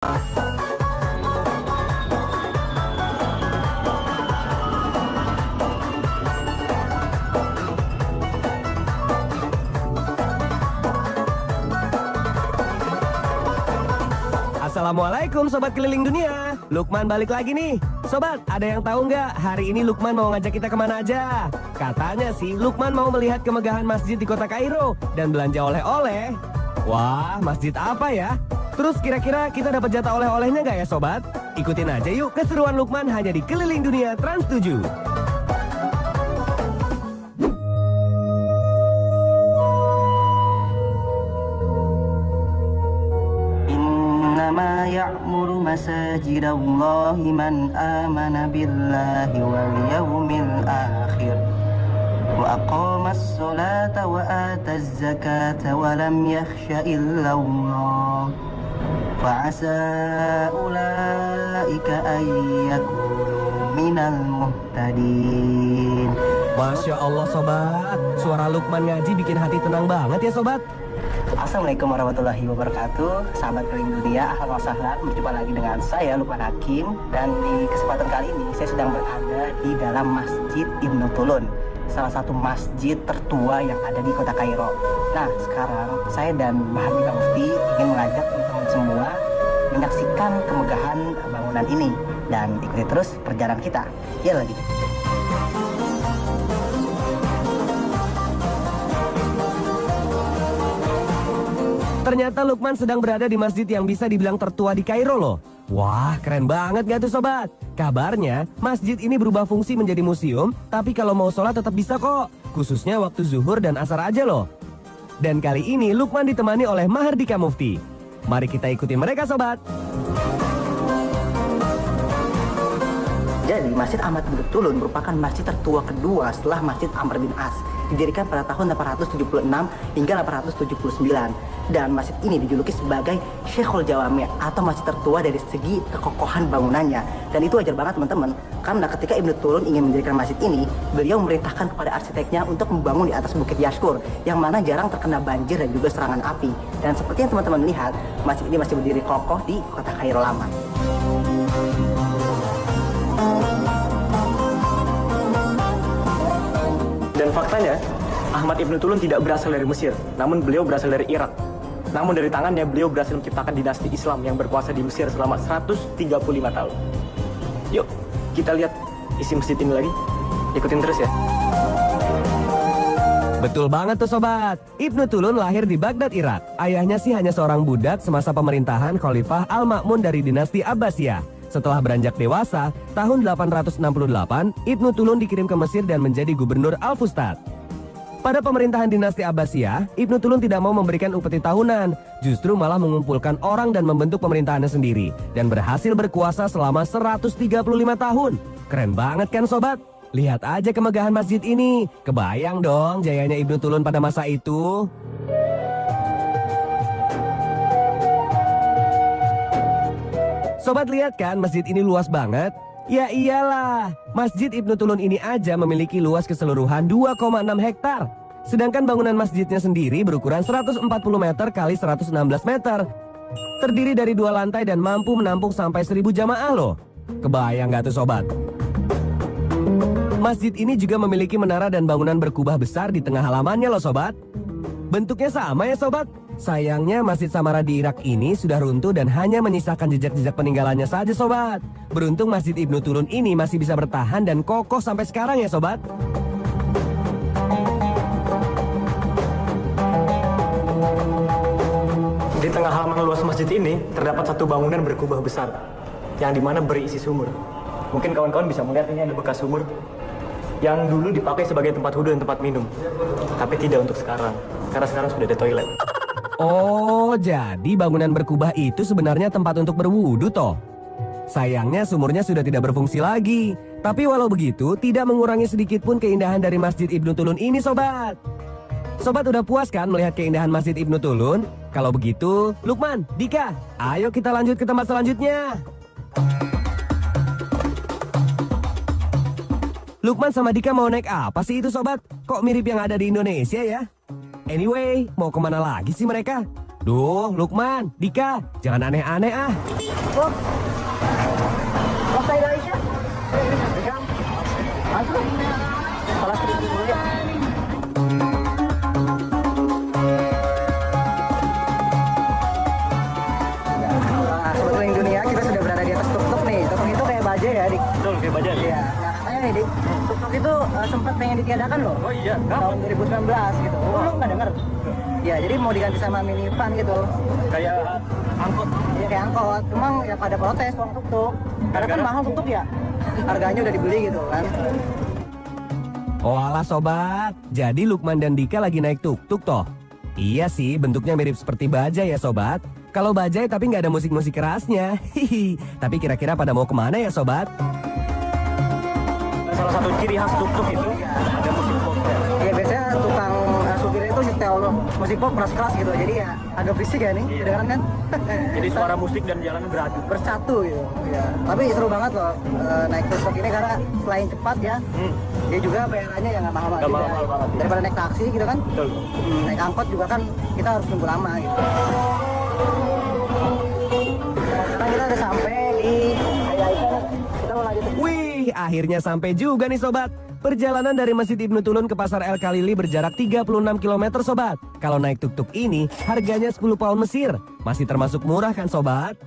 Assalamualaikum Sobat Keliling Dunia. Lukman balik lagi nih. Sobat, ada yang tahu nggak hari ini Lukman mau ngajak kita kemana aja? Katanya sih Lukman mau melihat kemegahan masjid di kota Kairo dan belanja oleh-oleh. Wah, masjid apa ya? Terus kira-kira kita dapat jatah oleh-olehnya nggak ya Sobat? Ikutin aja yuk keseruan Lukman hanya di Keliling Dunia Trans 7. Ya'muru masajidallahi man amana billahi wal yawmil akhir wa aqamas salata wa ataz zakata wa lam yakhsha illa Allah fa'asa ulaika an yakunu minal muhtadin. Masya Allah Sobat, suara Lukman ngaji bikin hati tenang banget ya Sobat. Assalamualaikum warahmatullahi wabarakatuh. Sahabat Keliling Dunia, ahlan wa sahlan. Berjumpa lagi dengan saya Lukman Hakim. Dan di kesempatan kali ini saya sedang berada di dalam Masjid Ibnu Tulun, salah satu masjid tertua yang ada di kota Kairo. Nah, sekarang saya dan Mahardika Mufti ingin mengajak teman-teman semua menyaksikan kemegahan bangunan ini. Dan ikuti terus perjalanan kita. Ya lagi. Ternyata Lukman sedang berada di masjid yang bisa dibilang tertua di Kairo loh. Wah, keren banget gak tuh Sobat? Kabarnya, masjid ini berubah fungsi menjadi museum, tapi kalau mau sholat tetap bisa kok. Khususnya waktu zuhur dan asar aja loh. Dan kali ini Lukman ditemani oleh Mahardika Mufti. Mari kita ikuti mereka Sobat. Jadi, Masjid Ahmad bin Tulun merupakan masjid tertua kedua setelah Masjid Amr bin As, didirikan pada tahun 876 hingga 879. Dan masjid ini dijuluki sebagai Syekhul Jawami atau masjid tertua dari segi kekokohan bangunannya. Dan itu wajar banget teman-teman, karena ketika Ibnu Tulun ingin mendirikan masjid ini, beliau memerintahkan kepada arsiteknya untuk membangun di atas Bukit Yashkur, yang mana jarang terkena banjir dan juga serangan api. Dan seperti yang teman-teman lihat, masjid ini masih berdiri kokoh di kota Kairo lama. Dan faktanya, Ahmad Ibnu Tulun tidak berasal dari Mesir, namun beliau berasal dari Irak. Namun dari tangannya beliau berhasil menciptakan dinasti Islam yang berkuasa di Mesir selama 135 tahun. Yuk, kita lihat isi masjid ini lagi. Ikutin terus ya. Betul banget tuh Sobat. Ibnu Tulun lahir di Baghdad, Irak. Ayahnya sih hanya seorang budak semasa pemerintahan Khalifah Al-Ma'mun dari dinasti Abbasiyah. Setelah beranjak dewasa, tahun 868, Ibnu Tulun dikirim ke Mesir dan menjadi gubernur Al-Fustat. Pada pemerintahan dinasti Abbasiyah, Ibnu Tulun tidak mau memberikan upeti tahunan, justru malah mengumpulkan orang dan membentuk pemerintahannya sendiri, dan berhasil berkuasa selama 135 tahun. Keren banget kan Sobat? Lihat aja kemegahan masjid ini. Kebayang dong jayanya Ibnu Tulun pada masa itu. Sobat lihat kan masjid ini luas banget? Ya iyalah, Masjid Ibnu Tulun ini aja memiliki luas keseluruhan 2,6 hektar. Sedangkan bangunan masjidnya sendiri berukuran 140 meter kali 116 meter. Terdiri dari 2 lantai dan mampu menampung sampai 1.000 jamaah loh. Kebayang gak tuh Sobat? Masjid ini juga memiliki menara dan bangunan berkubah besar di tengah halamannya loh Sobat. Bentuknya sama ya Sobat? Sayangnya Masjid Samara di Irak ini sudah runtuh dan hanya menyisakan jejak-jejak peninggalannya saja Sobat. Beruntung Masjid Ibnu Tulun ini masih bisa bertahan dan kokoh sampai sekarang ya Sobat. Di tengah halaman luas masjid ini terdapat satu bangunan berkubah besar yang dimana berisi sumur. Mungkin kawan-kawan bisa melihat ini ada bekas sumur yang dulu dipakai sebagai tempat wudhu dan tempat minum. Tapi tidak untuk sekarang, karena sekarang sudah ada toilet. Oh, jadi bangunan berkubah itu sebenarnya tempat untuk berwudu toh. Sayangnya sumurnya sudah tidak berfungsi lagi. Tapi walau begitu, tidak mengurangi sedikit pun keindahan dari Masjid Ibnu Tulun ini Sobat. Sobat udah puas kan melihat keindahan Masjid Ibnu Tulun? Kalau begitu, Lukman, Dika, ayo kita lanjut ke tempat selanjutnya. Lukman sama Dika mau naik apa sih itu Sobat? Kok mirip yang ada di Indonesia ya? Anyway, mau kemana lagi sih mereka? Duh, Lukman, Dika, jangan aneh-aneh ah. Oh, saya Aisyah. Masuk. Salah sedikit dulu ya. Nah, Sobat Keliling Dunia, kita sudah berada di atas tuk-tuk nih. Tuk-tuk itu kayak bajai ya, Dik? Betul, kayak baja. Iya. Nah, katanya nih, Dik, tuk-tuk itu sempat pengen ditiadakan loh. Oh iya, Tahun 2019 gitu. Oh, lu nggak denger? Ya, jadi mau diganti sama minivan gitu. Kayak angkot. Iya, kayak angkot. Cuma ya pada protes uang tuk-tuk. Karena kan mahal tuk-tuk ya. Harganya udah dibeli gitu kan. Oh alah sobat, jadi Lukman dan Dika lagi naik tuk-tuk toh? Iya sih, bentuknya mirip seperti bajai ya sobat. Kalau bajai tapi nggak ada musik-musik kerasnya. Hihi. Tapi kira-kira pada mau kemana ya sobat? Salah satu ciri khas tuk-tuk itu ada musik pop. Ya biasanya tukang supir itu nyetel musik pop keras-keras gitu. Jadi ya agak berisik ya nih, kedengeran kan? Jadi suara musik dan jalanan beradu. Bersatu gitu. Ya. Tapi seru banget loh naik tuk-tuk ini karena selain cepat ya, dia juga bayarannya yang nggak mahal Nggak juga. mahal-mahal. Daripada naik taksi gitu kan. Betul. Naik angkot juga kan kita harus nunggu lama gitu. Sekarang kita udah sampai di Aisyah. Kita mau lanjut. Wih, akhirnya sampai juga nih sobat. Perjalanan dari Masjid Ibnu Tulun ke Pasar El Khalili berjarak 36 km sobat. Kalau naik tuk-tuk ini, harganya 10 pound Mesir. Masih termasuk murah kan sobat?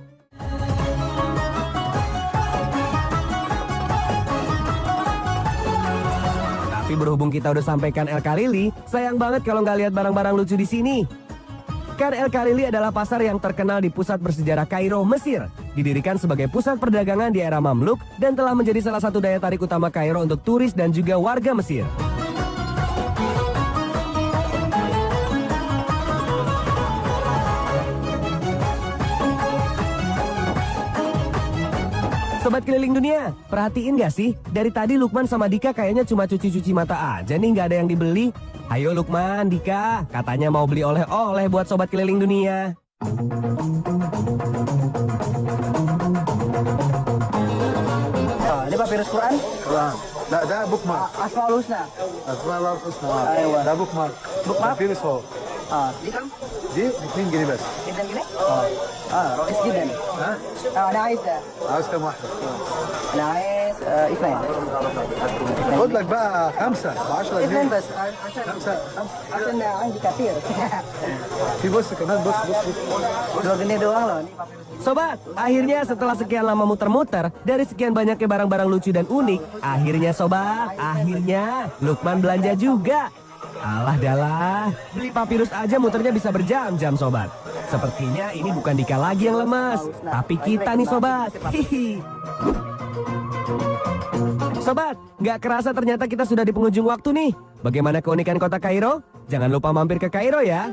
Tapi berhubung kita udah sampaikan El Khalili, sayang banget kalau nggak lihat barang-barang lucu di sini. Kan El Khalili adalah pasar yang terkenal di pusat bersejarah Kairo, Mesir. Didirikan sebagai pusat perdagangan di era Mamluk dan telah menjadi salah satu daya tarik utama Kairo untuk turis dan juga warga Mesir. Sobat Keliling Dunia, perhatiin gak sih? Dari tadi Lukman sama Dika kayaknya cuma cuci-cuci mata aja nih, nggak ada yang dibeli. Ayo Lukman, Dika, katanya mau beli oleh-oleh buat Sobat Keliling Dunia. Ini papirus Quran. لا ده بوك مارك Asmaul Husna. اسماء الله الحسنى أيوة. ده بوك مارك بوك مارك؟ فيروس هو Ini kan دي 2 جنيه بس gidan gini? Rois gidan. ها Ana ais dah. عاوز كام واحده Ana ais اثنين. خد لك بقى 5 ب 10 اثنين جنيه بس عشان عندي كثير. في بص كمان بص بص بص Dua gini doang loh ini papirus. Sobat, akhirnya setelah sekian lama muter-muter, dari sekian banyaknya barang-barang lucu dan unik, akhirnya sobat, akhirnya Lukman belanja juga. Alah dalah, beli papirus aja muternya bisa berjam-jam sobat. Sepertinya ini bukan Dika lagi yang lemas, tapi kita nih sobat. Hihi. Sobat, nggak kerasa ternyata kita sudah di penghujung waktu nih. Bagaimana keunikan kota Kairo? Jangan lupa mampir ke Kairo ya.